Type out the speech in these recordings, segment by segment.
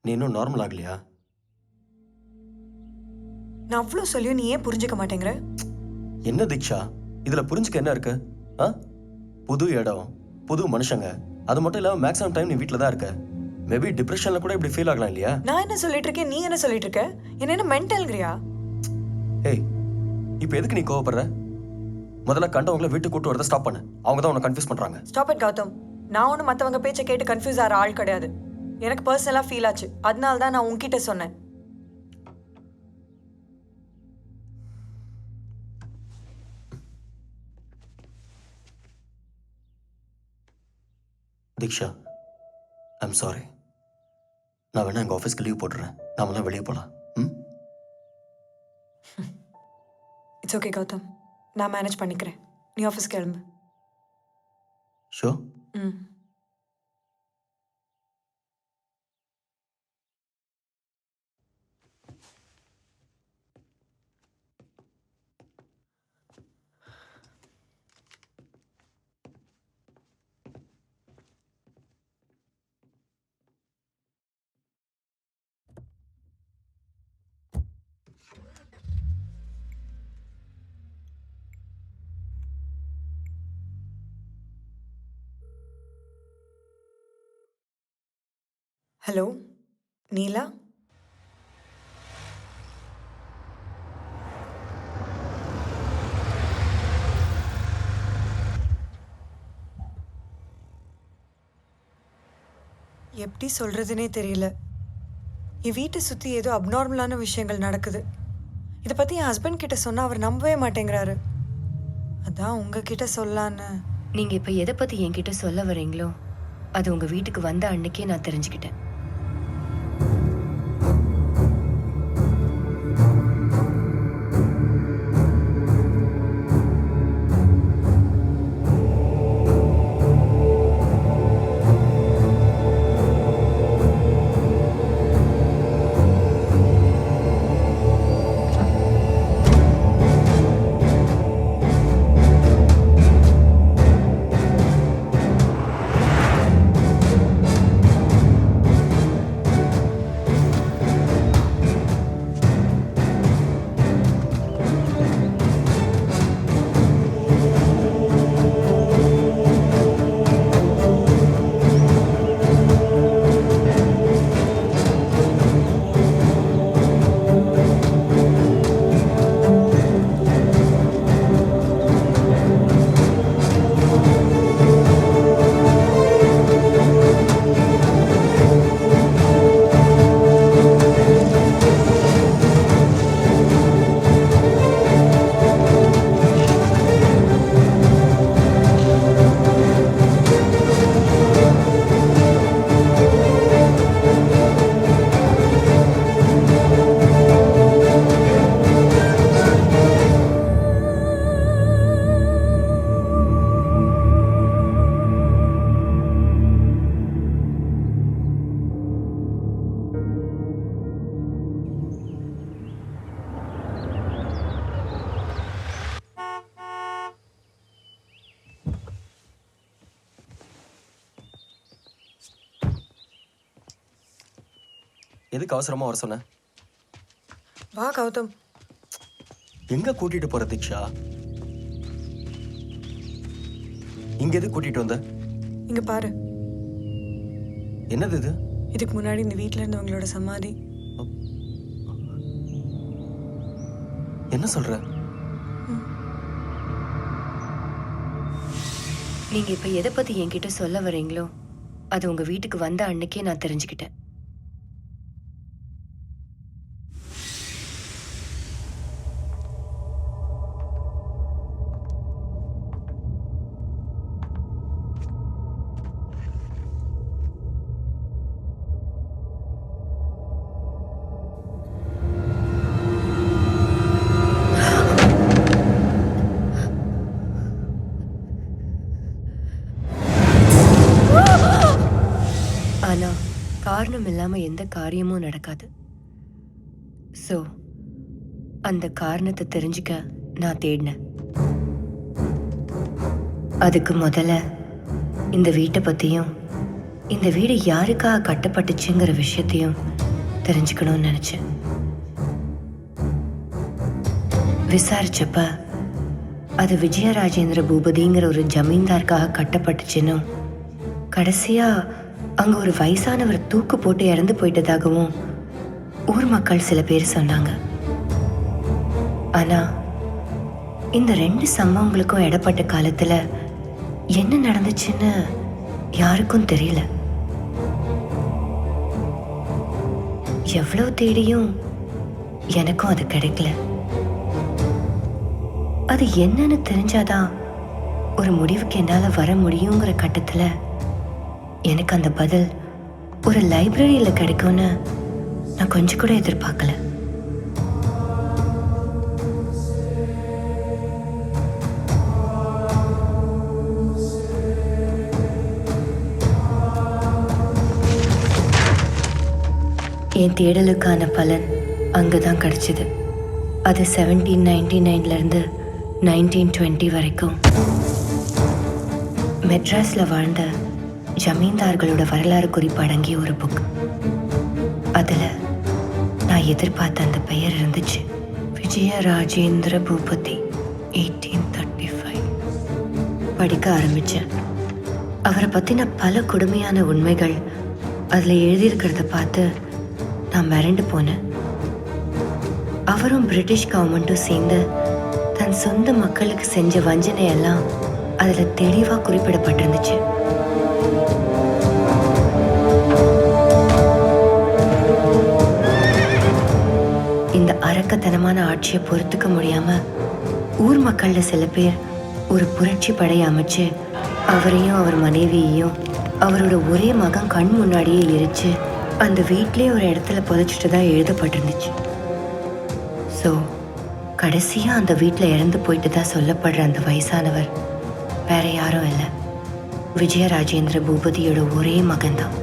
நீ இன்னும் நார்மல் ஆகலையா? நான் அவ்வளோ சொல்லியும் நீ ஏன் புரிஞ்சுக்க மாட்டேங்கிற? என்ன தீக்ஷா, இதுல புரிஞ்சுக்க என்ன இருக்கு? ஆ, புது இடம், புது மனுஷங்க, அது மட்டும் இல்லாம மேக்ஸிமம் டைம் நீ வீட்டில் தான் இருக்க. மேபி டிப்ரெஷன்ல கூட இப்படி ஃபீல் ஆகலாம் இல்லையா? நான் என்ன சொல்லிட்டு இருக்கேன், நீ என்ன சொல்லிட்டு இருக்க? என்ன மென்டல்ங்கிறியா? ஏய், இப்போ எதுக்கு நீ கோவப்படுற? முதல்ல கண்டவங்களை வீட்டுக்கு கூட்டு வரதை ஸ்டாப் பண்ணு. அவங்க தான் உன்னை கன்ஃபியூஸ் பண்றாங்க. Stop it Gautham. நான் ஒன்றும் மற்றவங்க பேச்சை கேட்டு கன்ஃபியூஸ் ஆகிற ஆள் கிடையாது. எனக்கு பர்சனலாக ஃபீல் ஆச்சு, அதனால தான் நான் உன்கிட்ட சொன்னேன். தீக்ஷா, ஐம் சாரி. நான் வேணா எங்கள் ஆஃபீஸ்க்கு லீவ் போட்டுறேன். நாமெல்லாம் வெளியே போகலாம். ம், இட்ஸ் ஓகே கௌதம், நான் மேனேஜ் பண்ணிக்கிறேன். நீ ஆஃபீஸ் கிளம்பு. ஷோ. ம். ஹலோ நீலா, எப்படி சொல்றதுனே தெரியல. என் வீட்டை சுற்றி ஏதோ அப்நார்மலான விஷயங்கள் நடக்குது. இதை பற்றி என் ஹஸ்பண்ட் கிட்ட சொன்னால் அவர் நம்பவே மாட்டேங்கிறாரு. அதான் உங்ககிட்ட சொல்லலான்னு. நீங்க இப்ப எதை பத்தி என்கிட்ட சொல்ல வரீங்களோ அது உங்க வீட்டுக்கு வந்த அன்னைக்கே நான் தெரிஞ்சுக்கிட்டேன். எதுக்கு அவசரமா வர சொன்ன? வா கௌதம். எங்க கூட்டிட்டு போற தீக்ஷா? இங்க எதுக்கு கூட்டிட்டு வந்த? இங்க பாரு, என்னது இது? இதுக்கு முன்னாடி இந்த வீட்டில் இருந்தவங்களோட சமாதி. என்ன சொல்ற? நீங்க இப்ப எதை பத்தி என்கிட்ட சொல்ல வரீங்களோ அது உங்க வீட்டுக்கு வந்த அன்னைக்கே நான் தெரிஞ்சுக்கிட்டேன். ஆனா காரணம் இல்லாம எந்த காரியமும் நடக்காது. சோ அந்த காரணத்தை தெரிஞ்சுக்க நான் தேடினேன். அதுக்கு முதல்ல இந்த வீட்டை பத்தியும் இந்த வீடு யாருக்காக கட்டப்பட்டுச்சுங்கிற விஷயத்தையும் தெரிஞ்சுக்கணும்னு நினைச்சேன். விசாரிச்சப்ப அது விஜயராஜேந்திர பூபதிங்கிற ஒரு ஜமீன்தாருக்காக கட்டப்பட்டுச்சுன்னு, கடைசியா அங்க ஒரு வயசானவர் தூக்கு போட்டு இறந்து போயிட்டதாகவும் ஊர் மக்கள் சில பேர் சொன்னாங்க. ஆனா இந்த 2 சம்பவங்களுக்கும் இடப்பட்ட காலத்துல என்ன நடந்துச்சுன்னு யாருக்கும் தெரியல. எவ்வளவு தேடியும் எனக்கும் அது கிடைக்கல. அது என்னன்னு தெரிஞ்சாதான் ஒரு முடிவுக்கு என்னால வர முடியுங்கிற கட்டத்துல எனக்கு அந்த பதில் ஒரு லைப்ரரியில கிடைக்கும்னு நான் கொஞ்சம் கூட எதிர்பார்க்கல. என் தேடலுக்கான பலன் அங்கதான் கிடைச்சது. அது 1799 இருந்து 1920 வரைக்கும் மெட்ராஸ்ல வாழ்ந்த ஜமீன்தார்களோட வரலாறு குறிப்பு அடங்கிய ஒரு புக். அதுல நான் எதிர்பார்த்த அந்த பெயர் இருந்துச்சு, விஜயராஜேந்திர பூபதி 1835. படிக்க ஆரம்பிச்சேன். அவரை பத்தின பல கொடுமையான உண்மைகள் அதுல எழுதியிருக்கிறத பார்த்து நான் மிரண்டு போனேன். அவரும் பிரிட்டிஷ் கவர்மெண்ட்டும் சேர்ந்து தன் சொந்த மக்களுக்கு செஞ்ச வஞ்சனையெல்லாம் அதுல தெளிவா குறிப்பிடப்பட்டிருந்துச்சு. இந்த அரக்கத்தனமான ஆட்சியை பொறுத்துக்க முடியாம ஊர் மக்கள்ல சில பேர் ஒரு புரட்சி படையை அமைச்சு அவரையும் அவர் மனைவியையும் அவரோட ஒரே மகன் கண் முன்னாடியே எரிச்சு அந்த வீட்லயே ஒரு இடத்துல புதைச்சிட்டு தான் எழுதப்பட்டிருந்துச்சு. ஸோ கடைசியா அந்த வீட்டில் இறந்து போயிட்டு தான் சொல்லப்படுற அந்த வயசானவர் வேற யாரும் இல்லை, விஜயராஜேந்திர பூபதியோட ஒரே மகன்தான்.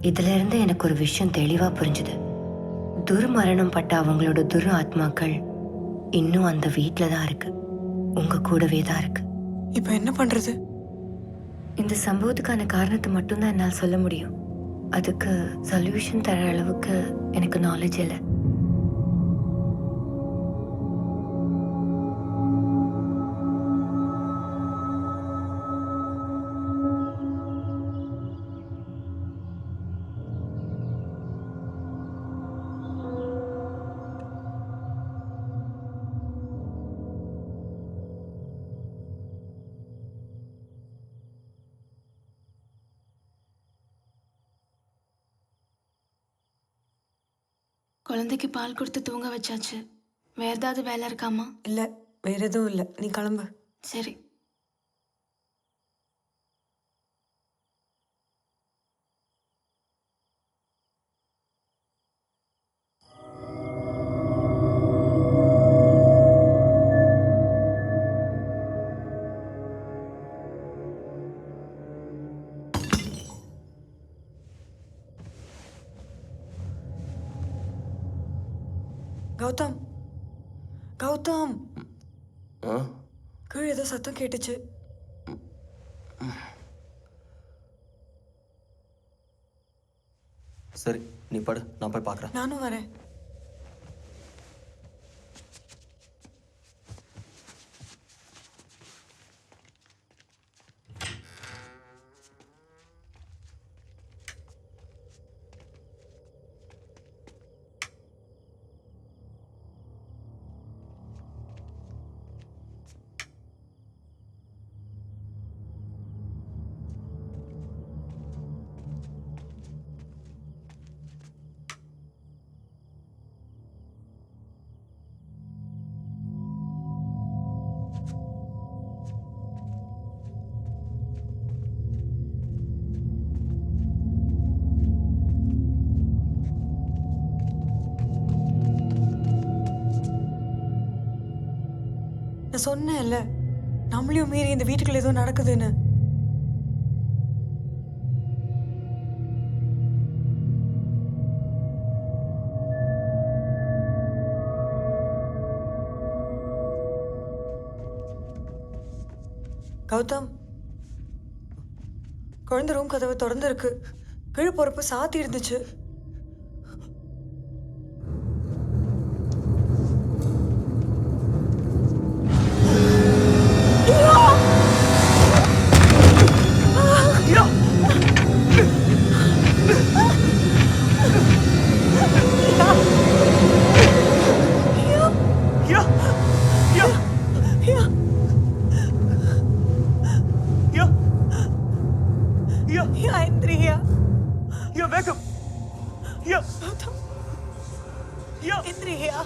இதுல இருந்து எனக்கு ஒரு விஷயம் தெளிவா புரிஞ்சுது. துர்மரணம் பட்ட அவங்களோட துர் ஆத்மாக்கள் இன்னும் அந்த வீட்டில தான் இருக்கு, உங்க கூடவே தான் இருக்கு. இப்போ என்ன பண்றது? இந்த சம்பவத்துக்கான காரணத்தை மட்டும்தான் என்னால் சொல்ல முடியும். அதுக்கு சொல்யூஷன் தர அளவுக்கு எனக்கு நாலேஜ் இல்லை. குழந்தைக்கு பால் கொடுத்து தூங்க வச்சாச்சு. வேற ஏதாவது வேலை இருக்காமா? இல்லை, வேற எதுவும் இல்லை, நீ கிளம்பு. சரி. கௌதம், கௌதம், ஆ கீழே ஏதோ சத்தம் கேட்டுச்சு. சரி, நீ படு, நான் போய் பார்க்குறேன். நானும் வரேன். நான் சொன்னேன்ல, நம்மளையும் மீறி இந்த வீட்டுக்குள்ள ஏதோ நடக்குதுன்னு. கௌதம், குழந்தை ரூம் கதவு திறந்து இருக்கு. கீழே போறப்ப சாத்தி இருந்துச்சு. இந்திரியா, இந்திரியா.